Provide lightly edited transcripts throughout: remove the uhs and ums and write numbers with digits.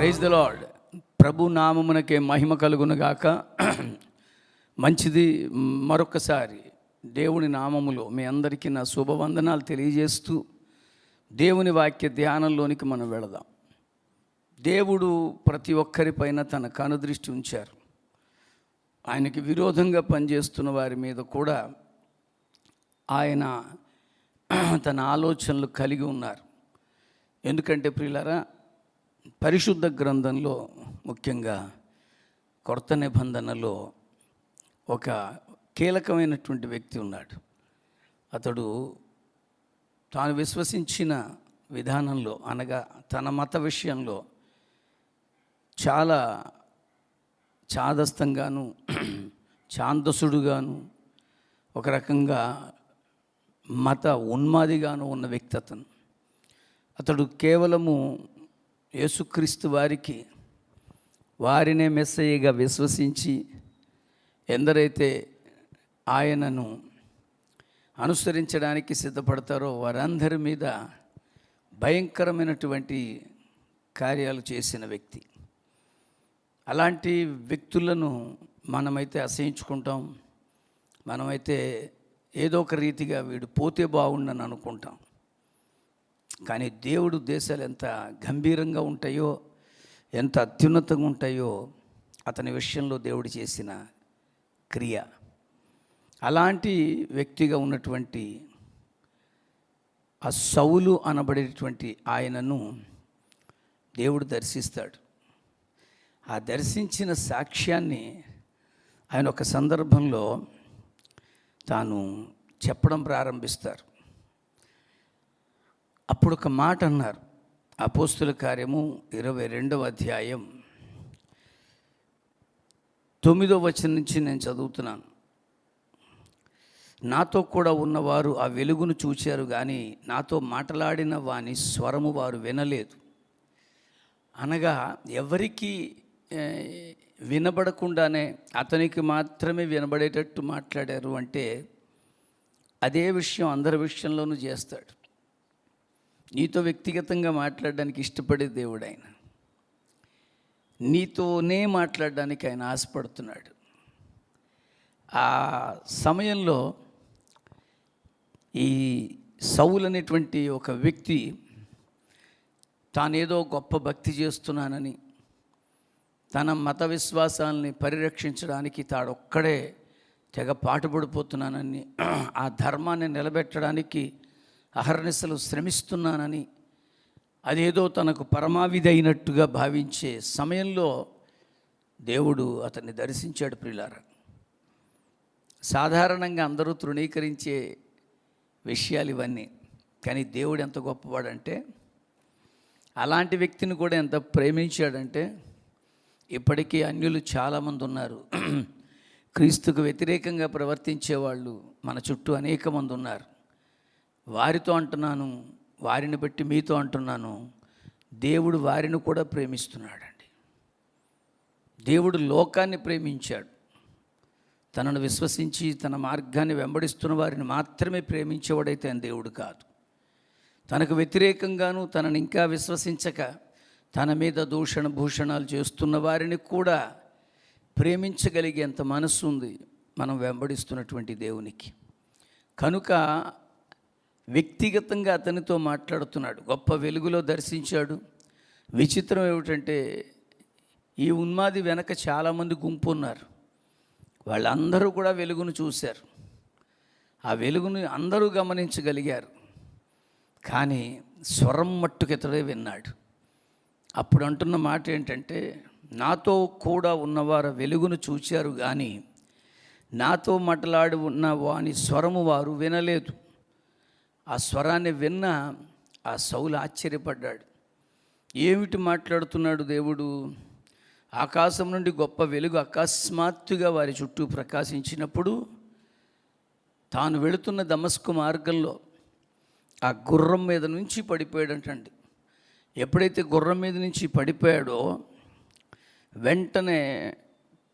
Praise the Lord. ప్రభు నామమునకే మహిమ కలుగునుగాక. మంచిది. మరొకసారి దేవుని నామములో మీ అందరికీ నా శుభవందనాలు తెలియజేస్తూ దేవుని వాక్య ధ్యానంలోనికి మనం వెళదాం. దేవుడు ప్రతి ఒక్కరిపైన తన కనుదృష్టి ఉంచారు. ఆయనకి విరోధంగా పనిచేస్తున్న వారి మీద కూడా ఆయన తన ఆలోచనలు కలిగి ఉన్నారు. ఎందుకంటే ప్రియులారా, పరిశుద్ధ గ్రంథంలో ముఖ్యంగా కొత్త నిబంధనలో ఒక కీలకమైనటువంటి వ్యక్తి ఉన్నాడు. అతడు తాను విశ్వసించిన విధానంలో, అనగా తన మత విషయంలో చాలా చాదస్తంగాను ఛాందసుడుగాను ఒక రకంగా మత ఉన్మాదిగాను ఉన్న వ్యక్తి అతడు కేవలము యేసుక్రీస్తు వారినే మెస్సయ్యగా విశ్వసించి ఎందరైతే ఆయనను అనుసరించడానికి సిద్ధపడతారో వారందరి మీద భయంకరమైనటువంటి కార్యాలు చేసిన వ్యక్తి. అలాంటి వ్యక్తులను మనమైతే అసహించుకుంటాం. మనమైతే ఏదో ఒక రీతిగా వీడు పోతే బాగుండని అనుకుంటాం. కానీ దేవుడు ఉద్దేశాలు ఎంత గంభీరంగా ఉంటాయో, ఎంత అత్యున్నతంగా ఉంటాయో అతని విషయంలో దేవుడు చేసిన క్రియ. అలాంటి వ్యక్తిగా ఉన్నటువంటి ఆ సౌలు అనబడేటువంటి ఆయనను దేవుడు దర్శిస్తాడు. ఆ దర్శించిన సాక్ష్యాన్ని ఆయన ఒక సందర్భంలో తాను చెప్పడం ప్రారంభిస్తారు. అప్పుడు ఒక మాట అన్నారు. అపోస్తుల కార్యము 22వ అధ్యాయం 9వ వచనం నుంచి నేను చదువుతున్నాను. నాతో కూడా ఉన్నవారు ఆ వెలుగును చూచారు, కానీ నాతో మాట్లాడిన వాని స్వరము వారు వినలేదు. అనగా ఎవరికి వినబడకుండానే అతనికి మాత్రమే వినబడేటట్టు మాట్లాడారు. అంటే అదే విషయం అందరి విషయంలోనూ చేస్తాడు. నీతో వ్యక్తిగతంగా మాట్లాడడానికి ఇష్టపడే దేవుడు ఆయన. నీతోనే మాట్లాడడానికి ఆయన ఆశపడుతున్నాడు. ఆ సమయంలో ఈ సౌలు అనేటువంటి ఒక వ్యక్తి తానేదో గొప్ప భక్తి చేస్తున్నానని, తన మత విశ్వాసాలని పరిరక్షించడానికి తాడొక్కడే తెగ పాటుపడిపోతున్నానని, ఆ ధర్మాన్ని నిలబెట్టడానికి అహర్నిశలు శ్రమిస్తున్నానని, అదేదో తనకు పరమావిధి అయినట్టుగా భావించే సమయంలో దేవుడు అతన్ని దర్శించాడు. ప్రియులారా, సాధారణంగా అందరూ తృణీకరించే విషయాలు ఇవన్నీ. కానీ దేవుడు ఎంత గొప్పవాడంటే, అలాంటి వ్యక్తిని కూడా ఎంత ప్రేమించాడంటే, ఇప్పటికీ అన్యులు చాలామంది ఉన్నారు. క్రీస్తుకు వ్యతిరేకంగా ప్రవర్తించే వాళ్ళు మన చుట్టూ అనేక మంది ఉన్నారు. వారితో అంటున్నాను, వారిని బట్టి మీతో అంటున్నాను, దేవుడు వారిని కూడా ప్రేమిస్తున్నాడండి. దేవుడు లోకాన్ని ప్రేమించాడు. తనను విశ్వసించి తన మార్గాన్ని వెంబడిస్తున్న వారిని మాత్రమే ప్రేమించేవాడైతే ఆయన దేవుడు కాదు. తనకు వ్యతిరేకంగాను తనని ఇంకా విశ్వసించక తన మీద దూషణ భూషణాలు చేస్తున్న వారిని కూడా ప్రేమించగలిగేంత మనస్సు ఉంది మనం వెంబడిస్తున్నటువంటి దేవునికి. కనుక వ్యక్తిగతంగా అతనితో మాట్లాడుతున్నాడు. గొప్ప వెలుగులో దర్శించాడు. విచిత్రం ఏమిటంటే, ఈ ఉన్మాది వెనక చాలామంది గుంపు ఉన్నారు. వాళ్ళందరూ కూడా వెలుగును చూశారు. ఆ వెలుగును అందరూ గమనించగలిగారు. కానీ స్వరం మట్టుకు ఇతడే విన్నాడు. అప్పుడు అంటున్న మాట ఏంటంటే, నాతో కూడా ఉన్నవారు వెలుగును చూచారు, కానీ నాతో మాట్లాడి ఉన్న వాని స్వరము వారు వినలేదు. ఆ స్వరాన్ని విన్న ఆ సౌలు ఆశ్చర్యపడ్డాడు. ఏమిటి మాట్లాడుతున్నాడు దేవుడు? ఆకాశం నుండి గొప్ప వెలుగు అకస్మాత్తుగా వారి చుట్టూ ప్రకాశించినప్పుడు తాను వెళుతున్న దమస్కు మార్గంలో ఆ గుర్రం మీద నుంచి పడిపోయాడంటండి. ఎప్పుడైతే గుర్రం మీద నుంచి పడిపోయాడో వెంటనే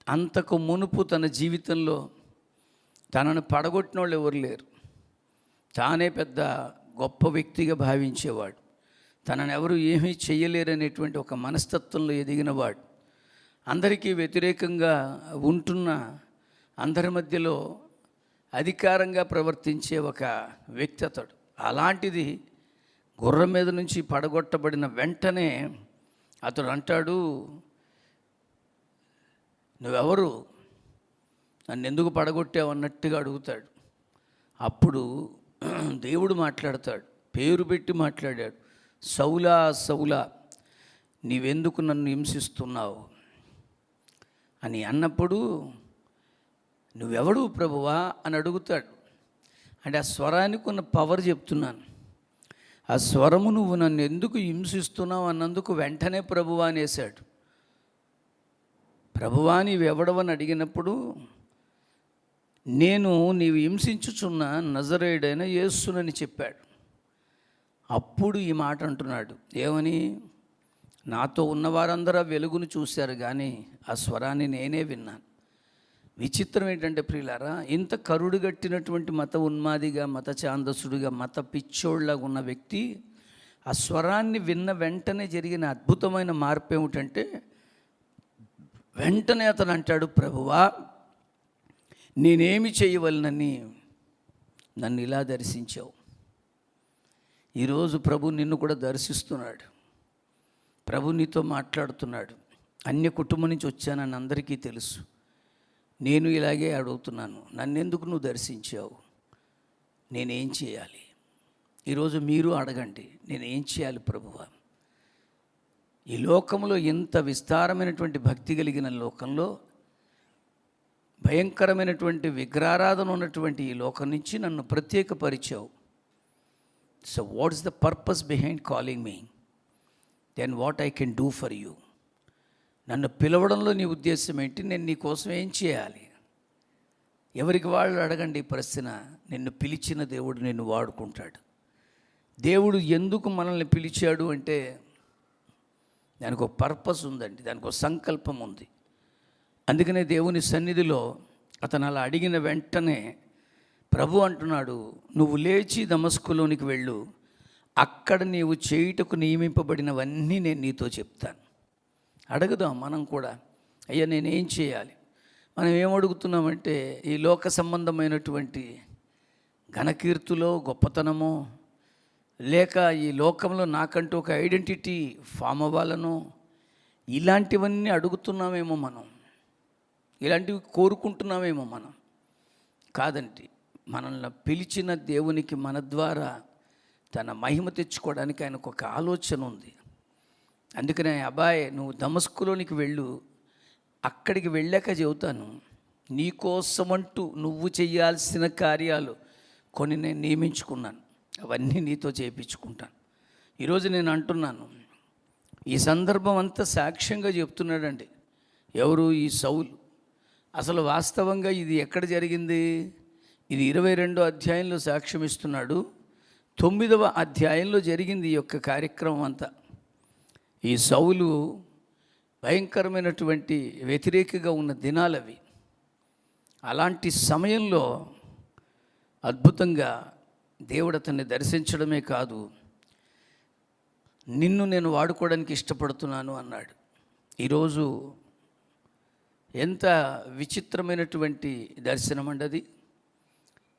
అంతకు మునుపు తన జీవితంలో తనను పడగొట్టిన వాళ్ళు ఎవరు లేరు. తానే పెద్ద గొప్ప వ్యక్తిగా భావించేవాడు. తనను ఎవరు ఏమీ చేయలేరనేటువంటి ఒక మనస్తత్వంలో ఎదిగినవాడు, అందరికీ వ్యతిరేకంగా ఉంటున్న అందరి మధ్యలో అధికారంగా ప్రవర్తించే ఒక వ్యక్తి అతడు. అలాంటిది గుర్రం మీద నుంచి పడగొట్టబడిన వెంటనే అతడు అంటాడు, నువ్వెవరు, నన్ను ఎందుకు పడగొట్టావు అన్నట్టుగా అడుగుతాడు. అప్పుడు దేవుడు మాట్లాడతాడు, పేరు పెట్టి మాట్లాడాడు. సౌలా సౌలా, నీవెందుకు నన్ను హింసిస్తున్నావు అని అన్నప్పుడు, నువ్వెవడు ప్రభువా అని అడుగుతాడు. అంటే ఆ స్వరానికి ఉన్న పవర్ చెప్తున్నాను. ఆ స్వరము నువ్వు నన్ను ఎందుకు హింసిస్తున్నావు అన్నందుకు వెంటనే ప్రభువా అనేసాడు. ప్రభువా నీవెవడవని అడిగినప్పుడు, నేను నీవు హింసించుచున్న నజరేయుడైన యేసునని చెప్పాడు. అప్పుడు ఈ మాట అంటున్నాడు, ఏమని? నాతో ఉన్నవారందరూ వెలుగును చూశారు కానీ ఆ స్వరాన్ని నేనే విన్నాను. విచిత్రం ఏంటంటే ప్రియులారా, ఇంత కరుడుగట్టినటువంటి మత ఉన్మాదిగా, మత ఛాందసుడిగా, మత పిచ్చోళ్ళగా ఉన్న వ్యక్తి ఆ స్వరాన్ని విన్న వెంటనే జరిగిన అద్భుతమైన మార్పు ఏమిటంటే, వెంటనే అతను అంటాడు, ప్రభువా నేనేమి చేయవలనని నన్ను ఇలా దర్శించావు. ఈరోజు ప్రభు నిన్ను కూడా దర్శిస్తున్నాడు. ప్రభు నీతో మాట్లాడుతున్నాడు. అన్య కుటుంబం నుంచి వచ్చానని అందరికీ తెలుసు. నేను ఇలాగే అడుగుతున్నాను, నన్నెందుకు నువ్వు దర్శించావు, నేనేం చేయాలి? ఈరోజు మీరు అడగండి, నేనేం చేయాలి ప్రభువా? ఈ లోకంలో ఇంత విస్తారమైనటువంటి భక్తి కలిగిన లోకంలో, భయంకరమైనటువంటి విగ్రహారాధన ఉన్నటువంటి ఈ లోకం నుంచి నన్ను ప్రత్యేకపరిచావు. So what is the purpose behind calling me? Then what I can do for you? నన్ను పిలవడంలో నీ ఉద్దేశం ఏంటి? నేను నీ కోసం ఏం చేయాలి? ఎవరికి వాళ్ళు అడగండి ఈ ప్రశ్న. నిన్ను పిలిచిన దేవుడు నిన్ను వాడుకుంటాడు. దేవుడు ఎందుకు మనల్ని పిలిచాడు అంటే దానికి ఒక పర్పస్ ఉందండి, దానికి ఒక సంకల్పం ఉంది. అందుకనే దేవుని సన్నిధిలో అతను అలా అడిగిన వెంటనే ప్రభు అంటున్నాడు, నువ్వు లేచి దమస్కులోనికి వెళ్ళు, అక్కడ నీవు చేయుటకు నియమింపబడినవన్నీ నేను నీతో చెప్తాను. అడుగుదాం మనం కూడా, అయ్యా నేనేం చేయాలి? మనం ఏమడుగుతున్నామంటే ఈ లోక సంబంధమైనటువంటి ఘనకీర్తులో, గొప్పతనమో, లేక ఈ లోకంలో నాకంటూ ఒక ఐడెంటిటీ ఫామ్ అవ్వాలనో, ఇలాంటివన్నీ అడుగుతున్నామేమో మనం, ఇలాంటివి కోరుకుంటున్నామేమో మనం. కాదండి, మనల్ని పిలిచిన దేవునికి మన ద్వారా తన మహిమ తెచ్చుకోవడానికి ఆయనకు ఒక ఆలోచన ఉంది. అందుకనే అబ్బాయి నువ్వు దమస్కులోనికి వెళ్ళు, అక్కడికి వెళ్ళాక చెబుతాను, నీకోసమంటూ నువ్వు చేయాల్సిన కార్యాలు కొన్ని నేను నియమించుకున్నాను, అవన్నీ నీతో చేయించుకుంటాను. ఈరోజు నేను అంటున్నాను, ఈ సందర్భం అంతా సాక్ష్యంగా చెప్తున్నాడండి. ఎవరు? ఈ సౌలు. అసలు వాస్తవంగా ఇది ఎక్కడ జరిగింది? ఇది 22వ అధ్యాయంలో సాక్ష్యం ఇస్తున్నాడు. 9వ అధ్యాయంలో జరిగింది ఈ యొక్క కార్యక్రమం అంతా. ఈ సౌలు భయంకరమైనటువంటి వ్యతిరేకగా ఉన్న దినాలవి. అలాంటి సమయంలో అద్భుతంగా దేవుడు అతన్ని దర్శించడమే కాదు, నిన్ను నేను వాడుకోవడానికి ఇష్టపడుతున్నాను అన్నాడు. ఈరోజు ఎంత విచిత్రమైనటువంటి దర్శనం అండి అది.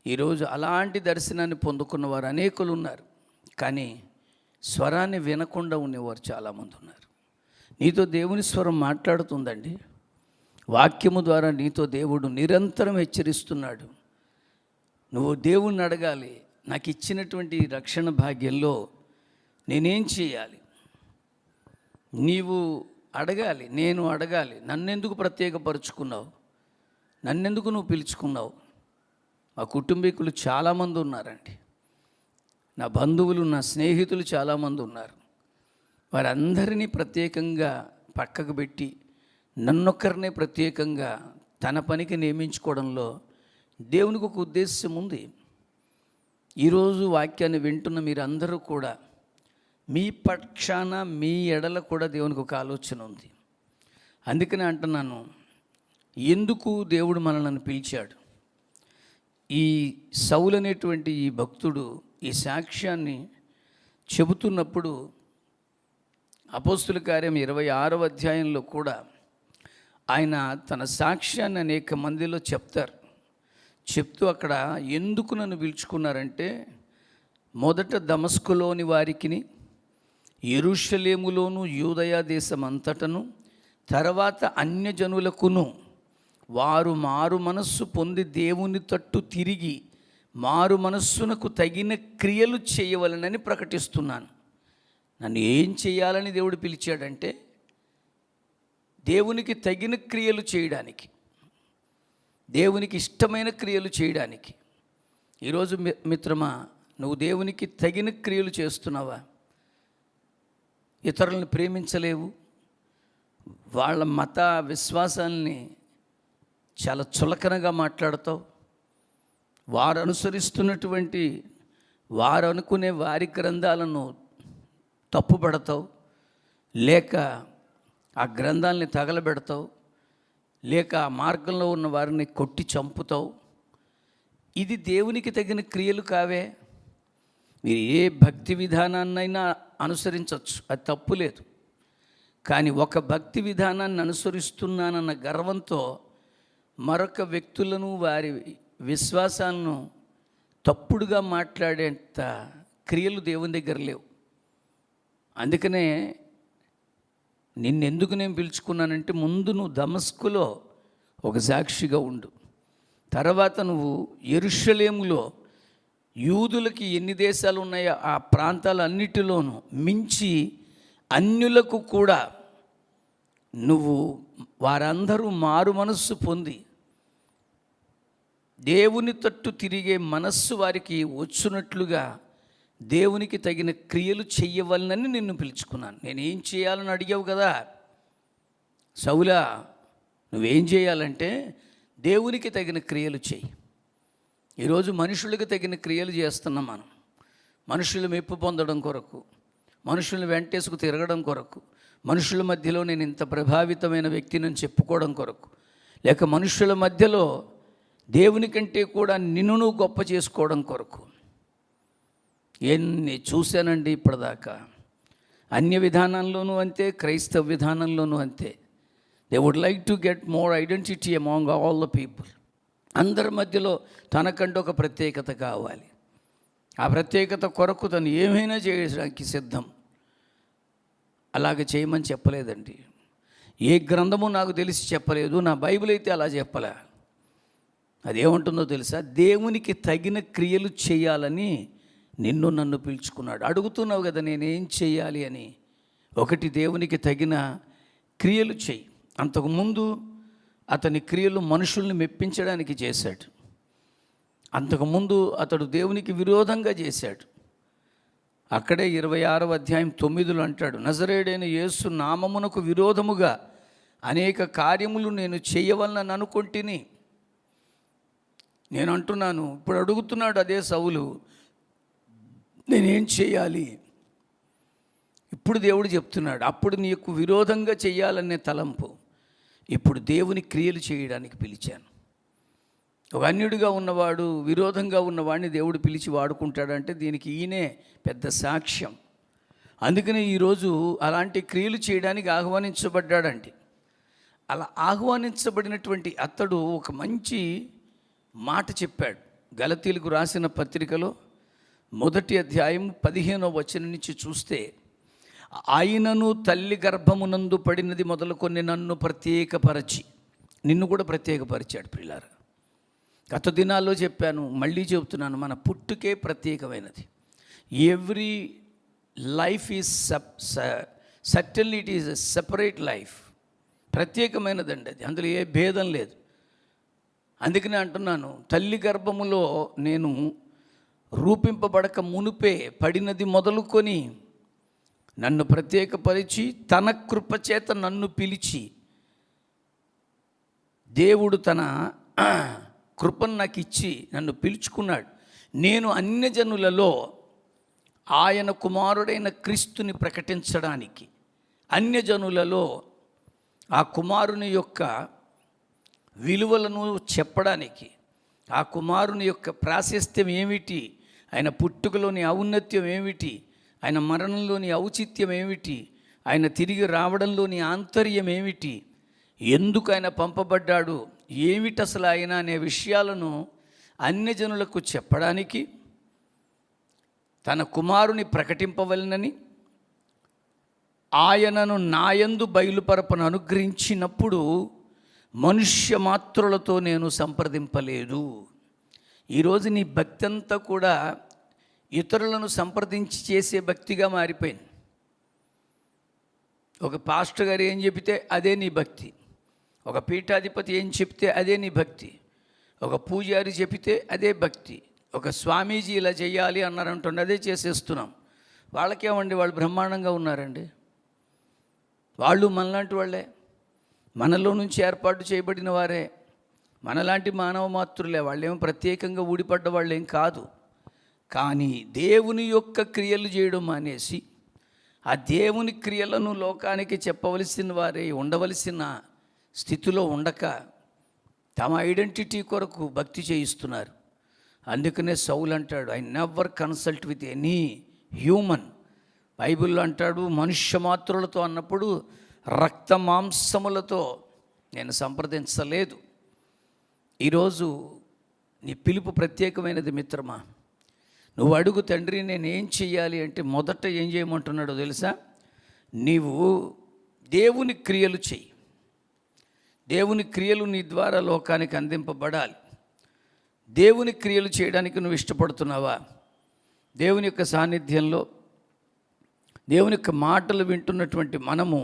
ఈరోజు అలాంటి దర్శనాన్ని పొందుకున్న వారు అనేకులు ఉన్నారు, కానీ స్వరాన్ని వినకుండా ఉండేవారు చాలామంది ఉన్నారు. నీతో దేవుని స్వరం మాట్లాడుతుందండి. వాక్యము ద్వారా నీతో దేవుడు నిరంతరం హెచ్చరిస్తున్నాడు. నువ్వు దేవుణ్ణి అడగాలి, నాకు ఇచ్చినటువంటి రక్షణ భాగ్యంలో నేనేం చేయాలి? నీవు అడగాలి, నేను అడగాలి. నన్నెందుకు ప్రత్యేకపరుచుకున్నావు? నన్నెందుకు నువ్వు పిలుచుకున్నావు? మా కుటుంబీకులు చాలామంది ఉన్నారండి, నా బంధువులు, నా స్నేహితులు చాలామంది ఉన్నారు. వారందరినీ ప్రత్యేకంగా పక్కకు పెట్టి నన్నొక్కరినే ప్రత్యేకంగా తన పనికి నియమించుకోవడంలో దేవునికి ఒక ఉద్దేశం ఉంది. ఈరోజు వాక్యాన్ని వింటున్న మీరందరూ కూడా మీ పక్షాన, మీ ఎడల కూడా దేవునికి ఒక ఆలోచన ఉంది. అందుకనే అంటున్నాను, ఎందుకు దేవుడు మనల్ని పిలిచాడు? ఈ సౌలు అనేటువంటి ఈ భక్తుడు ఈ సాక్ష్యాన్ని చెబుతున్నప్పుడు అపోస్తుల కార్యం 26వ అధ్యాయంలో కూడా ఆయన తన సాక్ష్యాన్ని అనేక మందిలో చెప్తూ అక్కడ ఎందుకు నన్ను పిలుచుకున్నారంటే, మొదట దమస్కులోని వారికిని, యెరూషలేములోను, యూదయ దేశం అంతటను, తర్వాత అన్యజనులకును వారు మారు మనస్సు పొంది దేవుని తట్టు తిరిగి మారు మనస్సునకు తగిన క్రియలు చేయవలనని ప్రకటిస్తున్నాను. నన్ను ఏం చేయాలని దేవుడు పిలిచాడంటే, దేవునికి తగిన క్రియలు చేయడానికి, దేవునికి ఇష్టమైన క్రియలు చేయడానికి. ఈరోజు మిత్రమా, నువ్వు దేవునికి తగిన క్రియలు చేస్తున్నావా? ఇతరులను ప్రేమించలేవు, వాళ్ళ మత విశ్వాసాలని చాలా చులకనగా మాట్లాడతావు, వారు అనుసరిస్తున్నటువంటి వారు అనుకునే వారి గ్రంథాలను తప్పుపడతావు, లేక ఆ గ్రంథాలని తగలబెడతావు, లేక ఆ మార్గంలో ఉన్న వారిని కొట్టి చంపుతావు. ఇది దేవునికి తగిన క్రియలు కావే. మీరు ఏ భక్తి విధానాన్నైనా అనుసరించవచ్చు, అది తప్పు లేదు. కానీ ఒక భక్తి విధానాన్ని అనుసరిస్తున్నానన్న గర్వంతో మరొక వ్యక్తులను వారి విశ్వాసాలను తప్పుడుగా మాట్లాడేంత క్రియలు దేవుని దగ్గర లేవు. అందుకనే నిన్నెందుకు నేను పిలుచుకున్నానంటే, ముందు నువ్వు దమస్కులో ఒక సాక్షిగా ఉండు, తర్వాత నువ్వు యెరూషలేములో యూదులకి ఎన్ని దేశాలు ఉన్నాయో ఆ ప్రాంతాలన్నిటిలోనూ మించి అన్యులకు కూడా నువ్వు వారందరూ మారు మనస్సు పొంది దేవుని తట్టు తిరిగే మనస్సు వారికి వచ్చునట్లుగా దేవునికి తగిన క్రియలు చెయ్యవలనని నిన్ను పిలుచుకున్నాను. నేనేం చేయాలని అడిగావు కదా సౌలా, నువ్వేం చేయాలంటే దేవునికి తగిన క్రియలు చెయ్యి. ఈరోజు మనుషులకు తగిన క్రియలు చేస్తున్నాం మనం. మనుషులు మెప్పు పొందడం కొరకు, మనుషులను వెంటేసుకు తిరగడం కొరకు, మనుషుల మధ్యలో నేను ఇంత ప్రభావితమైన వ్యక్తిని చెప్పుకోవడం కొరకు, లేక మనుషుల మధ్యలో దేవుని కంటే కూడా నిన్ను గొప్ప చేసుకోవడం కొరకు. ఎన్ని చూశానండి ఇప్పటిదాకా. అన్య విధానంలోనూ అంతే, క్రైస్తవ విధానంలోనూ అంతే. They would like to get more identity among all the people. అందరి మధ్యలో తనకంటూ ఒక ప్రత్యేకత కావాలి. ఆ ప్రత్యేకత కొరకు తను ఏమైనా చేయడానికి సిద్ధం. అలాగ చేయమని చెప్పలేదండి. ఏ గ్రంథము నాకు తెలిసి చెప్పలేదు, నా బైబిల్ అయితే అలా చెప్పలే. అదేమంటుందో తెలుసా? దేవునికి తగిన క్రియలు చేయాలని నిన్ను నన్ను పిలుచుకున్నాడు. అడుగుతున్నావు కదా నేనేం చేయాలి అని. ఒకటి, దేవునికి తగిన క్రియలు చెయ్యి. అంతకుముందు అతని క్రియలు మనుషుల్ని మెప్పించడానికి చేశాడు. అంతకుముందు అతడు దేవునికి విరోధంగా చేశాడు. అక్కడే 26వ అధ్యాయం 9లో అంటాడు, నజరేయుడైన యేసు నామమునకు విరోధముగా అనేక కార్యములు నేను చేయవలనని అనుకొంటిని. నేను అంటున్నాను, ఇప్పుడు అడుగుతున్నాడు అదే సౌలు, నేనేం చేయాలి? ఇప్పుడు దేవుడు చెప్తున్నాడు, అప్పుడు నీకు విరోధంగా చేయాలనే తలంపు, ఇప్పుడు దేవుని క్రియలు చేయడానికి పిలిచాను. ఒక అన్యుడిగా ఉన్నవాడు, విరోధంగా ఉన్నవాడిని దేవుడు పిలిచి వాడుకుంటాడంటే దీనికి ఈయనే పెద్ద సాక్ష్యం. అందుకనే ఈరోజు అలాంటి క్రియలు చేయడానికి ఆహ్వానించబడ్డాడండి. అలా ఆహ్వానించబడినటువంటి అతడు ఒక మంచి మాట చెప్పాడు. గలతీలకు రాసిన పత్రికలో 1వ అధ్యాయం 15వ వచనం నుంచి చూస్తే, ఆయనను తల్లి గర్భమునందు పడినది మొదలుకొని నన్ను ప్రత్యేకపరచి, నిన్ను కూడా ప్రత్యేకపరిచాడు. ప్రియులారా, గత దినాల్లో చెప్పాను, మళ్ళీ చెబుతున్నాను, మన పుట్టుకే ప్రత్యేకమైనది. Every life is certainly it is a separate life. ప్రత్యేకమైనదండి అది, అందులో ఏ భేదం లేదు. అందుకనే అంటున్నాను, తల్లి గర్భములో నేను రూపింపబడక మునుపే పడినది మొదలుకొని నన్ను ప్రత్యేకపరిచి తన కృపచేత నన్ను పిలిచి, దేవుడు తన కృపను నాకు ఇచ్చి నన్ను పిలుచుకున్నాడు. నేను అన్యజనులలో ఆయన కుమారుడైన క్రీస్తుని ప్రకటించడానికి, అన్యజనులలో ఆ కుమారుని యొక్క విలువలను చెప్పడానికి, ఆ కుమారుని యొక్క ప్రాశస్త్యం ఏమిటి, ఆయన పుట్టుకలోని ఔన్నత్యం ఏమిటి, ఆయన మరణంలోని ఔచిత్యం ఏమిటి, ఆయన తిరిగి రావడంలోని ఆంతర్యం ఏమిటి, ఎందుకు ఆయన పంపబడ్డాడు, ఏమిటి అసలు ఆయన అనే విషయాలను అన్యజనులకు చెప్పడానికి తన కుమారుని ప్రకటింపవలనని ఆయనను నాయందు బయలుపరపను అనుగ్రహించినప్పుడు మనుష్య మాత్రులతో నేను సంప్రదింపలేదు. ఈరోజు నీ భక్తి అంతా కూడా ఇతరులను సంప్రదించి చేసే భక్తిగా మారిపోయింది. ఒక పాస్టర్ గారు ఏం చెబితే అదే నీ భక్తి, ఒక పీఠాధిపతి ఏం చెప్తే అదే నీ భక్తి, ఒక పూజారి చెబితే అదే భక్తి, ఒక స్వామీజీ ఇలా చేయాలి అన్నారంటుండే అదే చేసేస్తున్నాం. వాళ్ళకేమండి, వాళ్ళు బ్రహ్మాండంగా ఉన్నారండి. వాళ్ళు మనలాంటి వాళ్ళే, మనలో నుంచి ఏర్పాటు చేయబడిన వారే, మనలాంటి మానవ మాతృలే. వాళ్ళేమో ప్రత్యేకంగా ఊడిపడ్డ వాళ్ళేం కాదు. కానీ దేవుని యొక్క క్రియలు చేయడం మానేసి ఆ దేవుని క్రియలను లోకానికి చెప్పవలసిన వారే ఉండవలసిన స్థితిలో ఉండక తమ ఐడెంటిటీ కొరకు భక్తి చేయిస్తున్నారు. అందుకనే సౌలు అంటాడు, I never consult with any human. బైబిల్లో అంటాడు, మనుష్య మాత్రులతో అన్నప్పుడు రక్త మాంసములతో నేను సంప్రదించలేదు. ఈరోజు నీ పిలుపు ప్రత్యేకమైనది మిత్రమా. నువ్వు అడుగు, తండ్రి నేనేం చెయ్యాలి అంటే, మొదట ఏం చేయమంటున్నాడో తెలుసా? నీవు దేవుని క్రియలు చెయ్యి. దేవుని క్రియలు నీ ద్వారా లోకానికి అందింపబడాలి. దేవుని క్రియలు చేయడానికి నువ్వు ఇష్టపడుతున్నావా? దేవుని యొక్క సాన్నిధ్యంలో దేవుని యొక్క మాటలు వింటున్నటువంటి మనము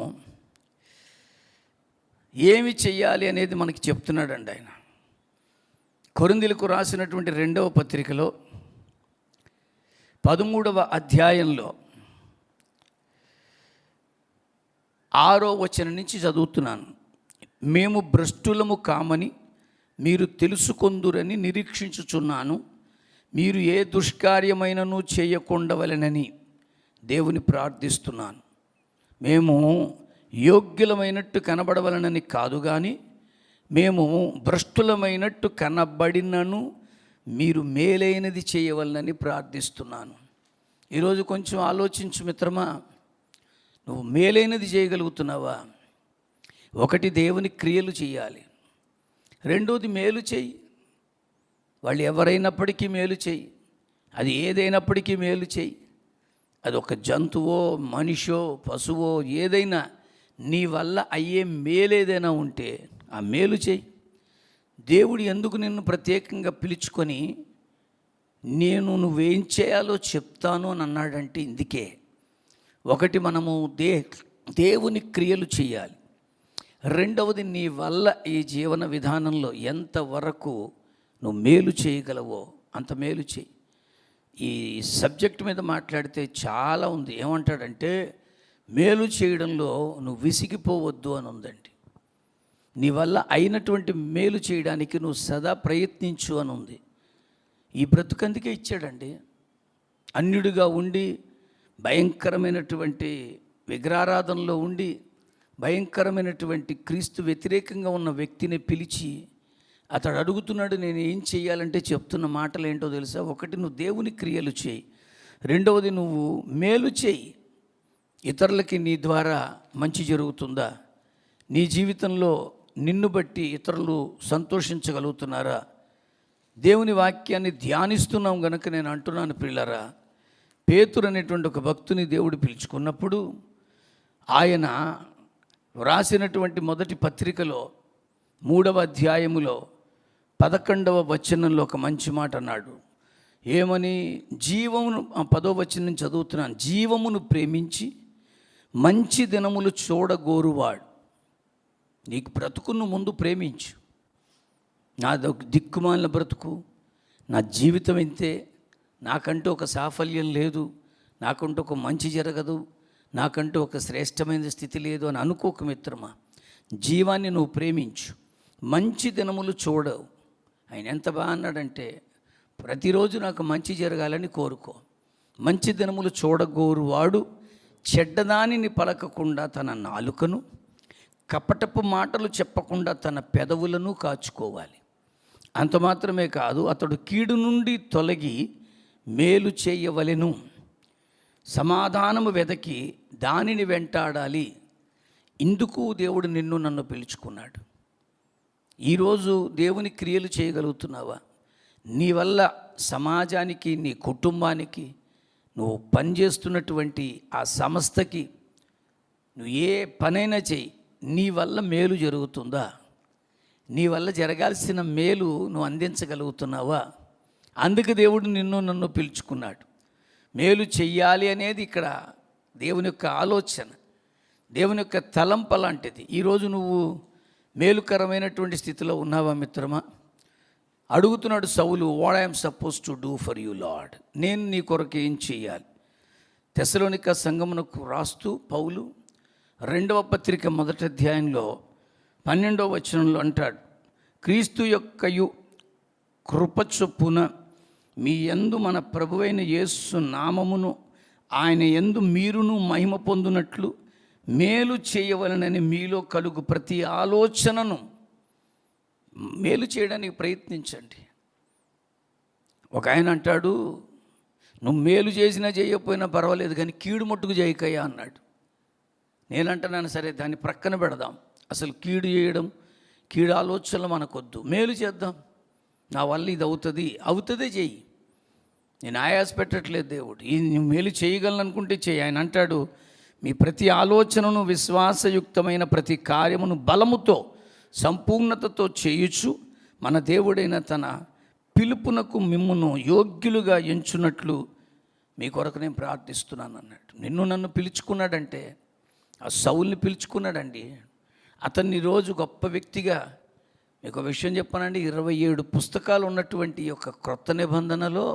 ఏమి చెయ్యాలి అనేది మనకి చెప్తున్నాడండి ఆయన. కొరింథీయులకు రాసినటువంటి 2వ పత్రికలో 13వ అధ్యాయంలో 6వ వచనం నుంచి చదువుతున్నాను. మేము భ్రష్టులము కామని మీరు తెలుసుకొందురని నిరీక్షించుచున్నాను. మీరు ఏ దుష్కార్యమైనను చేయకుండవలెనని దేవుని ప్రార్థిస్తున్నాను. మేము యోగ్యులమైనట్టు కనబడవలనని కాదు, కానీ మేము భ్రష్టులమైనట్టు కనబడినను మీరు మేలైనది చేయవలనని ప్రార్థిస్తున్నాను. ఈరోజు కొంచెం ఆలోచించు మిత్రమా, నువ్వు మేలైనది చేయగలుగుతున్నావా? ఒకటి, దేవుని క్రియలు చేయాలి. రెండోది, మేలు చెయ్యి. వాళ్ళు ఎవరైనప్పటికీ మేలు చెయ్యి, అది ఏదైనప్పటికీ మేలు చెయ్యి. అది ఒక జంతువో మనిషో పశువో ఏదైనా నీ వల్ల అయ్యే మేలేదైనా ఉంటే ఆ మేలు చెయ్యి. దేవుడు ఎందుకు నిన్ను ప్రత్యేకంగా పిలుచుకొని నేను నువ్వేం చేయాలో చెప్తాను అని అన్నాడంటే ఇందుకే. ఒకటి, మనము దేవుని క్రియలు చేయాలి. రెండవది, నీ వల్ల ఈ జీవన విధానంలో ఎంతవరకు నువ్వు మేలు చేయగలవో అంత మేలు చేయి. ఈ సబ్జెక్ట్ మీద మాట్లాడితే చాలా ఉంది. ఏమంటాడంటే, మేలు చేయడంలో నువ్వు విసిగిపోవద్దు అని ఉందండి. నీ వల్ల అయినటువంటి మేలు చేయడానికి నువ్వు సదా ప్రయత్నించు అని ఉంది. ఈ బ్రతుకందుకే ఇచ్చాడండి. అన్యుడిగా ఉండి భయంకరమైనటువంటి విగ్రహారాధనలో ఉండి భయంకరమైనటువంటి క్రీస్తు వ్యతిరేకంగా ఉన్న వ్యక్తిని పిలిచి అతడు అడుగుతున్నాడు, నేను ఏం చెయ్యాలంటే చెప్తున్న మాటలు ఏంటో తెలుసా? ఒకటి, నువ్వు దేవుని క్రియలు చేయి. రెండవది, నువ్వు మేలు చేయి. ఇతరులకి నీ ద్వారా మంచి జరుగుతుందా? నీ జీవితంలో నిన్ను బట్టి ఇతరులు సంతోషించగలుగుతున్నారా? దేవుని వాక్యాన్ని ధ్యానిస్తున్నాం గనుక నేను అంటున్నాను ప్రియులారా, పేతురు అనేటువంటి ఒక భక్తుని దేవుడు పిలుచుకున్నప్పుడు ఆయన వ్రాసినటువంటి మొదటి పత్రికలో 3వ అధ్యాయములో 11వ వచనంలో ఒక మంచి మాట అన్నాడు. ఏమని? జీవమును, 10వ వచనం చదువుతున్నాను. జీవమును ప్రేమించి మంచి దినములు చూడగోరువాడు. నీకు బ్రతుకును ముందు ప్రేమించు. నా దిక్కుమాలిన బ్రతుకు, నా జీవితం ఇంతే, నాకంటూ ఒక సాఫల్యం లేదు, నాకంటూ ఒక మంచి జరగదు, నాకంటూ ఒక శ్రేష్టమైన స్థితి లేదు అని అనుకోక మిత్రమా. జీవాన్ని నువ్వు ప్రేమించు, మంచి దినములు చూడవు. ఆయన ఎంత బాగా అన్నాడంటే, ప్రతిరోజు నాకు మంచి జరగాలని కోరుకో. మంచి దినములు చూడగోరువాడు చెడ్డదానిని పలకకుండా తన నాలుకను, కపటపు మాటలు చెప్పకుండా తన పెదవులను కాచుకోవాలి. అంత మాత్రమే కాదు, అతడు కీడు నుండి తొలగి మేలు చేయవలెను. సమాధానము వెదకి దానిని వెంటాడాలి. ఇందుకు దేవుడు నిన్ను నన్ను పిలుచుకున్నాడు. ఈరోజు దేవుని క్రియలు చేయగలుగుతున్నావా? నీ వల్ల సమాజానికి, నీ కుటుంబానికి, నువ్వు పనిచేస్తున్నటువంటి ఆ సంస్థకి నువ్వు ఏ పనైనా చెయ్యి, నీ వల్ల మేలు జరుగుతుందా? నీ వల్ల జరగాల్సిన మేలు నువ్వు అందించగలుగుతున్నావా? అందుకు దేవుడు నిన్ను నన్ను పిలుచుకున్నాడు. మేలు చెయ్యాలి అనేది ఇక్కడ దేవుని యొక్క ఆలోచన, దేవుని యొక్క తలంప లాంటిది. ఈరోజు నువ్వు మేలుకరమైనటువంటి స్థితిలో ఉన్నావా మిత్రమా? అడుగుతున్నాడు Saul, what I'm supposed to do for you Lord, నేను నీ కొరకు ఏం చేయాలి? తెస్సలోనిక సంఘమునకు రాస్తూ పౌలు 2వ పత్రిక 1వ అధ్యాయంలో 12వ వచనంలో అంటాడు, క్రీస్తు యొక్కయు కృప చొప్పున మీ యందు మన ప్రభువైన యేసు నామమును ఆయన యందు మీరును మహిమ పొందునట్లు మేలు చేయవలనని మీలో కలుగు ప్రతి ఆలోచనను, మేలు చేయడానికి ప్రయత్నించండి. ఒక ఆయన అంటాడు, నువ్వు మేలు చేసినా చేయకపోయినా పర్వాలేదు కానీ కీడు మట్టుకు చేయకయ్యా అన్నాడు. నేనంటున్నాను, సరే దాన్ని ప్రక్కన పెడదాం. అసలు కీడు చేయడం, కీడు ఆలోచనలు మనకొద్దు, మేలు చేద్దాం. నా వల్ల ఇది అవుతుందే చెయ్యి. నేను ఆయాస పెట్టట్లేదు దేవుడు, ఈ మేలు చేయగలను అనుకుంటే చెయ్యి. ఆయన అంటాడు, మీ ప్రతి ఆలోచనను విశ్వాసయుక్తమైన ప్రతి కార్యమును బలముతో సంపూర్ణతతో చేయుచు మన దేవుడైన తన పిలుపునకు మిమ్మును యోగ్యులుగా ఎంచున్నట్లు మీ కొరకు నేను ప్రార్థిస్తున్నాను అన్నాడు. నిన్ను నన్ను పిలుచుకున్నాడంటే, ఆ సౌల్ని పిలుచుకున్నాడండి. అతన్ని రోజు గొప్ప వ్యక్తిగా, మీకు విషయం చెప్పానండి, 27 పుస్తకాలు ఉన్నటువంటి ఒక క్రొత్త నిబంధనలో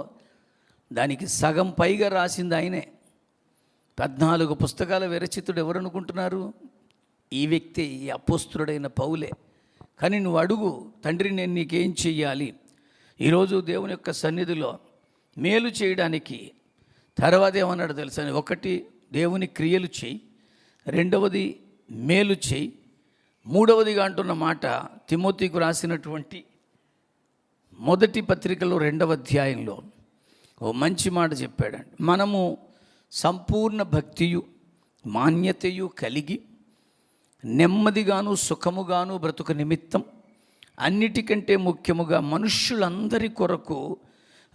దానికి సగం పైగా రాసింది ఆయనే. 14 పుస్తకాల విరచితుడు ఎవరు అనుకుంటున్నారు? ఈ వ్యక్తి, ఈ అపోస్తుడైన పౌలే. కానీ నువ్వు అడుగు, తండ్రి నేను నీకేం చెయ్యాలి? ఈరోజు దేవుని యొక్క సన్నిధిలో మేలు చేయడానికి తర్వాత ఏమన్నాడు తెలుసా? 1 దేవుని క్రియలు చేయి, 2వది మేలు చేయి, 3వదిగా అంటున్న మాట తిమోతికు రాసినటువంటి 1 పత్రికలో 2వ అధ్యాయంలో ఓ మంచి మాట చెప్పాడండి. మనము సంపూర్ణ భక్తియు మాన్యతయు కలిగి నెమ్మదిగాను సుఖముగాను బ్రతుకు నిమిత్తం అన్నిటికంటే ముఖ్యముగా మనుష్యులందరి కొరకు,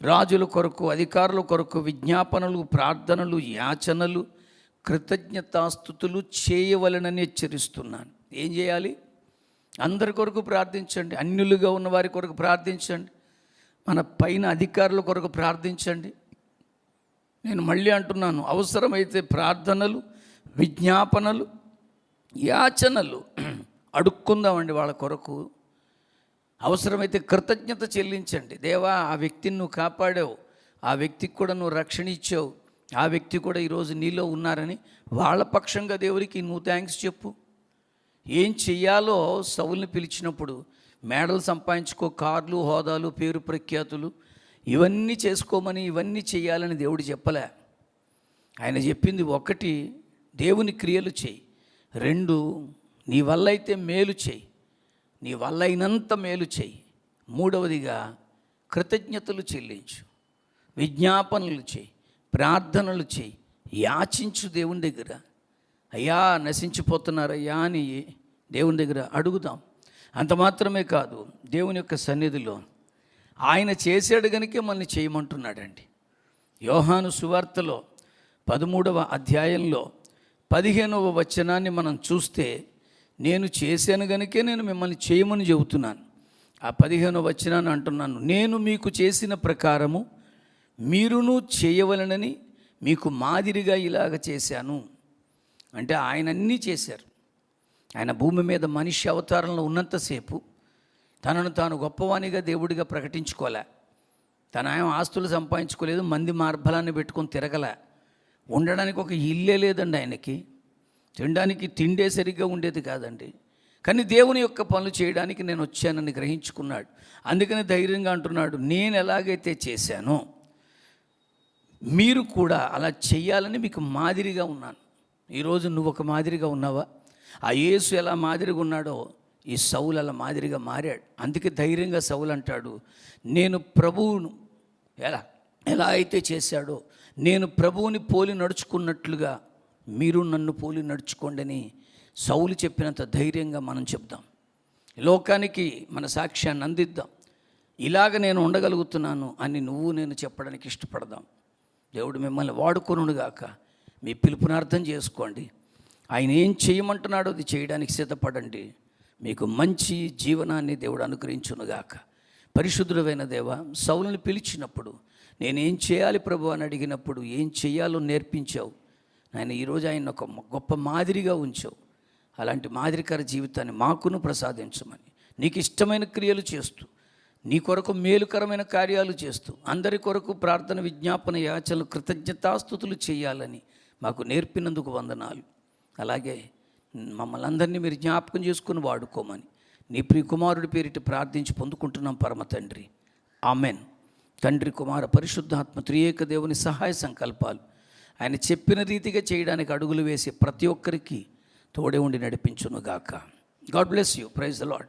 రాజుల కొరకు, అధికారుల కొరకు విజ్ఞాపనలు, ప్రార్థనలు, యాచనలు, కృతజ్ఞతాస్తుతులు చేయవలనని హెచ్చరిస్తున్నాను. ఏం చేయాలి? అందరి కొరకు ప్రార్థించండి, అన్యులుగా ఉన్న వారి కొరకు ప్రార్థించండి, మన పైన అధికారుల కొరకు ప్రార్థించండి. నేను మళ్ళీ అంటున్నాను, అవసరమైతే ప్రార్థనలు, విజ్ఞాపనలు, యాచనలు అడుక్కుందామండి వాళ్ళ కొరకు. అవసరమైతే కృతజ్ఞత చెల్లించండి. దేవా, ఆ వ్యక్తిని నువ్వు కాపాడావు, ఆ వ్యక్తికి కూడా నువ్వు రక్షణ ఇచ్చావు, ఆ వ్యక్తి కూడా ఈరోజు నీలో ఉన్నారని వాళ్ళ పక్షంగా దేవుడికి నువ్వు థ్యాంక్స్ చెప్పు. ఏం చెయ్యాలో సౌల్ని పిలిచినప్పుడు మేడలు సంపాదించుకో, కార్లు, హోదాలు, పేరు ప్రఖ్యాతులు ఇవన్నీ చేసుకోమని, ఇవన్నీ చేయాలని దేవుడు చెప్పలే. ఆయన చెప్పింది 1 దేవుని క్రియలు చేయి, 2 నీ వల్ల అయితే మేలు చేయి, నీ వల్ల అయినంత మేలు చేయి, 3వదిగా కృతజ్ఞతలు చెల్లించు, విజ్ఞాపనలు చేయి, ప్రార్థనలు చేయి, యాచించు దేవుని దగ్గర. అయ్యా నశించిపోతున్నారయ్యా అని దేవుని దగ్గర అడుగుదాం. అంత మాత్రమే కాదు, దేవుని యొక్క సన్నిధిలో ఆయన చేసాడు కనుకే మనల్ని చేయమంటున్నాడండి. యోహాను సువార్తలో 13వ అధ్యాయంలో 15వ వచనాన్ని మనం చూస్తే, నేను చేశాను గనుకే నేను మిమ్మల్ని చేయమని చెబుతున్నాను. ఆ 15వ వచనాన్ని అంటున్నాను, నేను మీకు చేసిన ప్రకారము మీరును చేయవలనని మీకు మాదిరిగా ఇలాగ చేశాను. అంటే ఆయన అన్నీ చేశారు. ఆయన భూమి మీద మనిషి అవతారంలో ఉన్నంతసేపు తనను తాను గొప్పవానిగా దేవుడిగా ప్రకటించుకోలే. తన ఆయన ఆస్తులు సంపాదించుకోలేదు, మంది మార్బలాన్ని పెట్టుకొని తిరగలే, ఉండడానికి ఒక ఇల్లే లేదండి ఆయనకి, తినడానికి తిండే సరిగ్గా ఉండేది కాదండి. కానీ దేవుని యొక్క పనులు చేయడానికి నేను వచ్చానని గ్రహించుకున్నాడు. అందుకని ధైర్యంగా అంటున్నాడు, నేను ఎలాగైతే చేశానో మీరు కూడా అలా చెయ్యాలని మీకు మాదిరిగా ఉన్నాను. ఈరోజు నువ్వు ఒక మాదిరిగా ఉన్నావా? ఆ యేసు ఎలా మాదిరిగా ఉన్నాడో ఈ సౌలు అలా మాదిరిగా మారాడు. అందుకే ధైర్యంగా సౌలు అంటాడు, నేను ప్రభువును ఎలా ఎలా అయితే చేశాడో నేను ప్రభువుని పోలి నడుచుకున్నట్లుగా మీరు నన్ను పోలి నడుచుకోండి అని సౌలు చెప్పినంత ధైర్యంగా మనం చెప్దాం. లోకానికి మన సాక్ష్యాన్ని అందిద్దాం. ఇలాగ నేను ఉండగలుగుతున్నాను అని నువ్వు నేను చెప్పడానికి ఇష్టపడదాం. దేవుడు మిమ్మల్ని వాడుకొనుగాక. మీ పిలుపుని అర్థం చేసుకోండి. ఆయన ఏం చేయమంటున్నాడో అది చేయడానికి సిద్ధపడండి. మీకు మంచి జీవనాన్ని దేవుడు అనుగ్రహించునుగాక. పరిశుద్ధుడైన దేవ, సౌలుని పిలిచినప్పుడు నేనేం చేయాలి ప్రభు అని అడిగినప్పుడు ఏం చేయాలో నేర్పించావు. ఆయన ఈరోజు ఆయన ఒక గొప్ప మాదిరిగా ఉంచావు. అలాంటి మాదిరికర జీవితాన్ని మాకును ప్రసాదించమని, నీకు ఇష్టమైన క్రియలు చేస్తూ, నీ కొరకు మేలుకరమైన కార్యాలు చేస్తూ, అందరి కొరకు ప్రార్థన, విజ్ఞాపన, యాచనలు, కృతజ్ఞతాస్తుతులు చేయాలని మాకు నేర్పినందుకు వందనాలు. అలాగే మమ్మల్ని అందరినీ మీరు జ్ఞాపకం చేసుకుని వాడుకోమని నీ ప్రియ కుమారుడి పేరిట ప్రార్థించి పొందుకుంటున్నాం పరమ తండ్రి. ఆమెన్. తండ్రి, కుమార, పరిశుద్ధాత్మ త్రియేక దేవుని సహాయ సంకల్పాలు ఆయన చెప్పిన రీతిగా చేయడానికి అడుగులు వేసే ప్రతి ఒక్కరికి తోడే ఉండి నడిపించునుగాక. God bless you. Praise the lord.